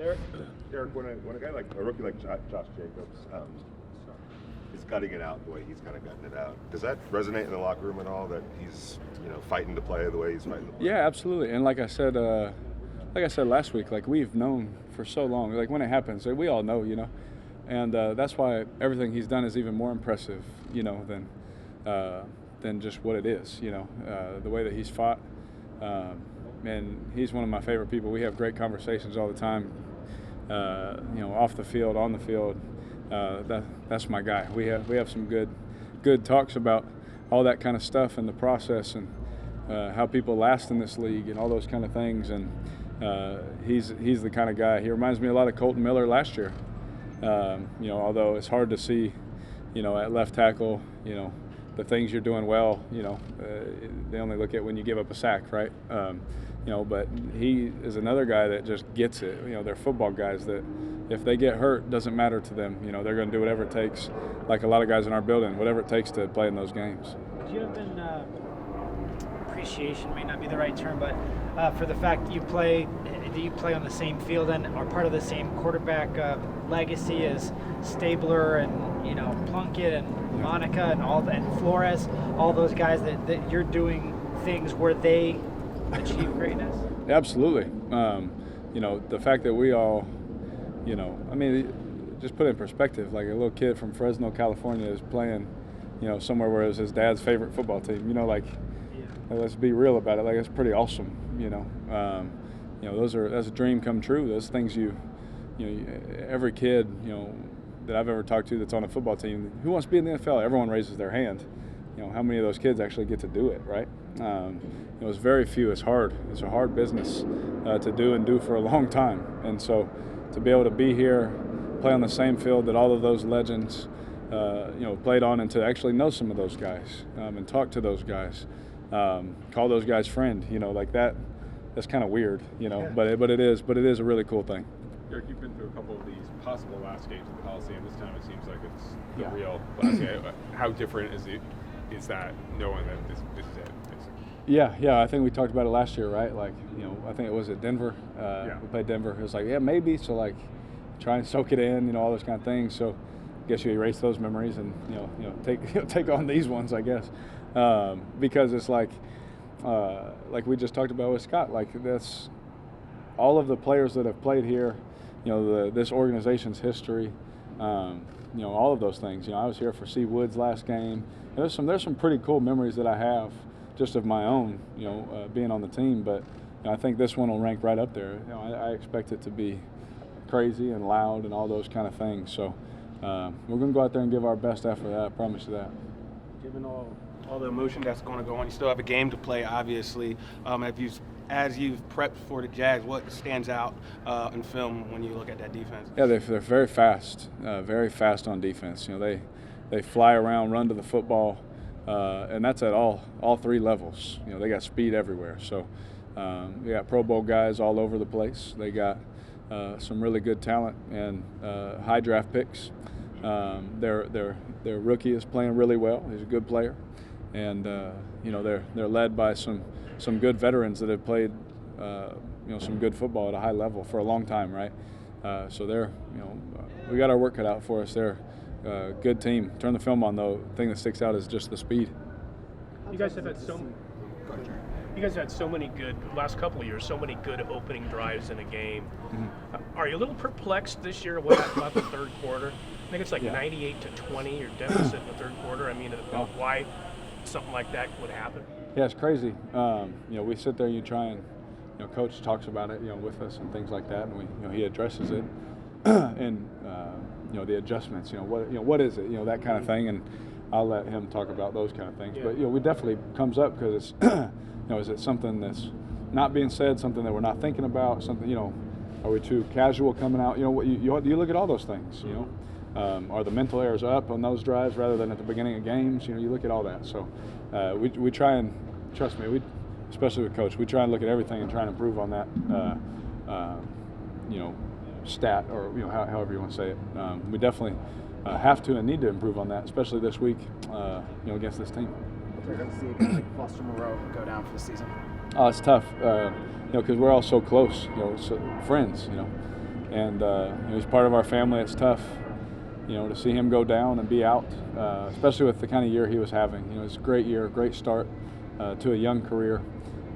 Derek, when a guy like a rookie like Josh Jacobs is gutting it out the way he's kind of gutting it out, does that resonate in the locker room at all? That he's fighting to play the way he's fighting to play? Yeah, absolutely. And like I said last week, like we've known for so long. Like when it happens, we all know, and that's why everything he's done is even more impressive, than just what it is. The way that he's fought. And he's one of my favorite people. We have great conversations all the time, off the field, on the field. That's my guy. We have some good talks about all that kind of stuff and the process and how people last in this league and all those kind of things. And he's the kind of guy. He reminds me a lot of Colton Miller last year. Although it's hard to see, at left tackle, the things you're doing well, they only look at when you give up a sack, right? But he is another guy that just gets it. They're football guys that if they get hurt, doesn't matter to them. They're going to do whatever it takes, like a lot of guys in our building, whatever it takes to play in those games. Do you have an appreciation, may not be the right term, but for the fact that you play on the same field and are part of the same quarterback legacy as Stabler and Plunkett and Monica and Flores, all those guys that you're doing things where they achieve greatness? Absolutely. The fact that we all, just put it in perspective, like a little kid from Fresno, California is playing, somewhere where it was his dad's favorite football team, let's be real about it. Like, it's pretty awesome, that's a dream come true. Those things every kid, that I've ever talked to that's on a football team, who wants to be in the NFL? Everyone raises their hand. How many of those kids actually get to do it, right? It's very few. It's hard. It's a hard business to do for a long time. And so to be able to be here, play on the same field that all of those legends, played on, and to actually know some of those guys and talk to those guys, call those guys friend, like that. That's kind of weird, but it is a really cool thing. Derek, you've been through a couple of these possible last games of the Coliseum. This time it seems like it's the real last game. How different is that knowing that this is it? Yeah. I think we talked about it last year, right? Like, I think it was at Denver. We played Denver. It was like, maybe. So like, try and soak it in, all those kind of things. So I guess you erase those memories and take on these ones, I guess, because it's like we just talked about with Scott. Like, that's all of the players that have played here. This organization's history, all of those things. I was here for C. Wood's last game. There's some pretty cool memories that I have just of my own, being on the team. But I think this one will rank right up there. I expect it to be crazy and loud and all those kind of things. So we're going to go out there and give our best effort. I promise you that. Given all the emotion that's going to go on, you still have a game to play, obviously. As you've prepped for the Jags, what stands out in film when you look at that defense? Yeah, they're very fast on defense. They fly around, run to the football, and that's at all three levels. They got speed everywhere. So we got Pro Bowl guys all over the place. They got some really good talent and high draft picks. Their rookie is playing really well. He's a good player, and they're led by some good veterans that have played, some good football at a high level for a long time, right? So we got our work cut out for us. They're a good team. Turn the film on, though. The thing that sticks out is just the speed. You guys have had so many good last couple of years, so many good opening drives in a game. Mm-hmm. Are you a little perplexed this year about the third quarter? I think it's like 98-20, your deficit in the third quarter. Why something like that would happen? Yeah, it's crazy. We sit there, you try and, Coach talks about it, with us and things like that, and he addresses it, and the adjustments, what is it, that kind of thing, and I'll let him talk about those kind of things. Yeah. But we definitely comes up because it's, is it something that's not being said, something that we're not thinking about, something, are we too casual coming out? You look at all those things, Are the mental errors up on those drives rather than at the beginning of games? You look at all that. So we try and, trust me, especially with Coach, we try and look at everything and try and improve on that, stat or however you want to say it. We definitely have to and need to improve on that, especially this week, against this team. We're going to see a guy like Foster Moreau go down for the season. Oh, it's tough, because we're all so close, friends, and he's part of our family. It's tough, to see him go down and be out, especially with the kind of year he was having. It's a great year, great start to a young career.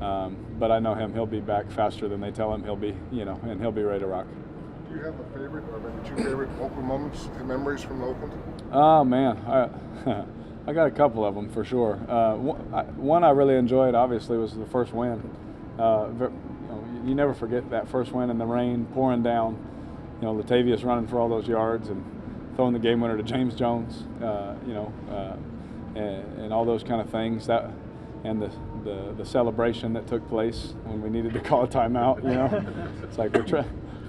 But I know him; he'll be back faster than they tell him he'll be. And he'll be ready to rock. Do you have a favorite, or maybe two favorite Oakland moments and memories from Oakland? Oh man, I got a couple of them for sure. One I really enjoyed, obviously, was the first win. You never forget that first win in the rain, pouring down. Latavius running for all those yards and throwing the game winner to James Jones. And all those kind of things. And the celebration that took place when we needed to call a timeout. It's like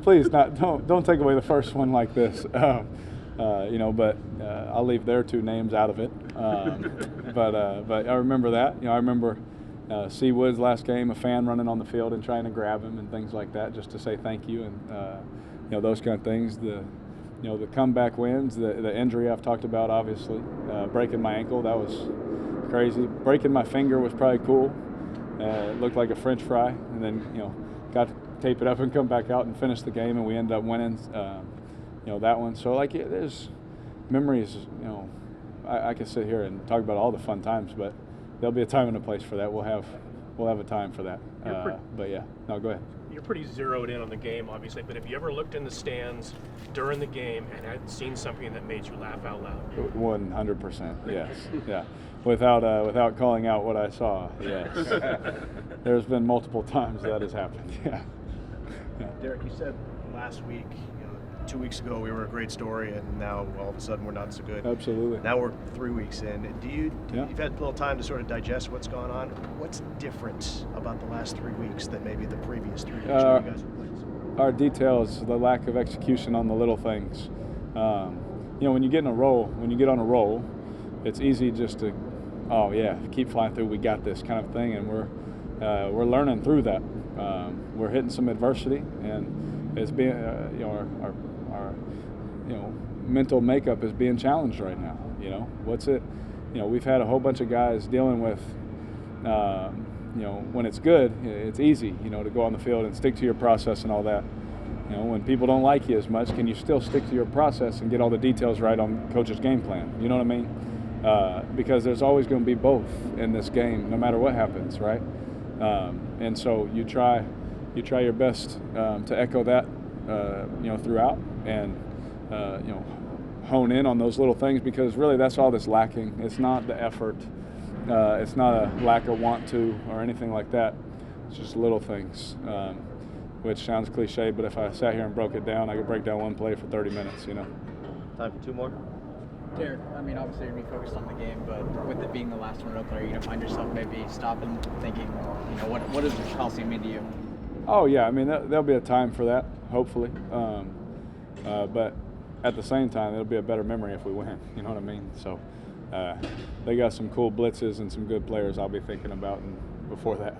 please don't take away the first one like this. But I'll leave their two names out of it. But I remember that. I remember C. Woods last game, a fan running on the field and trying to grab him and things like that, just to say thank you and those kind of things. The comeback wins, the injury I've talked about, obviously, breaking my ankle, that was crazy. Breaking my finger was probably cool. It looked like a French fry, and then got to tape it up and come back out and finish the game, and we ended up winning. That one. So there's memories. I could sit here and talk about all the fun times, but there'll be a time and a place for that. We'll have a time for that. But yeah, no, go ahead. You're pretty zeroed in on the game, obviously, but have you ever looked in the stands during the game and had seen something that made you laugh out loud? 100%, yes. Yeah. Without calling out what I saw, yes. There's been multiple times that has happened, yeah. Derek, you said last week, 2 weeks ago we were a great story, and now all of a sudden we're not so good. Absolutely. Now we're 3 weeks in. You've had a little time to sort of digest what's gone on. What's different about the last 3 weeks than maybe the previous 3 weeks when you guys were playing? Our details, the lack of execution on the little things. When you get on a roll, it's easy just to, keep flying through. We got this kind of thing, and we're learning through that. We're hitting some adversity, and it's being our mental makeup is being challenged right now. We've had a whole bunch of guys dealing with when it's good, it's easy to go on the field and stick to your process and all that. When people don't like you as much, can you still stick to your process and get all the details right on coach's game plan? You know what I mean? Because there's always going to be both in this game, no matter what happens, right? And so you try your best to echo that throughout, and hone in on those little things, because really that's all that's lacking. It's not the effort, it's not a lack of want to or anything like that. It's just little things, which sounds cliche, but if I sat here and broke it down, I could break down one play for 30 minutes. Time for two more. Derek, obviously you're going to be focused on the game, but with it being the last one open, are you going to find yourself maybe stopping, thinking, what does the Coliseum mean to you? Oh yeah, there'll be a time for that, hopefully. But at the same time, it'll be a better memory if we win. You know what I mean? So they got some cool blitzes and some good players I'll be thinking about before that.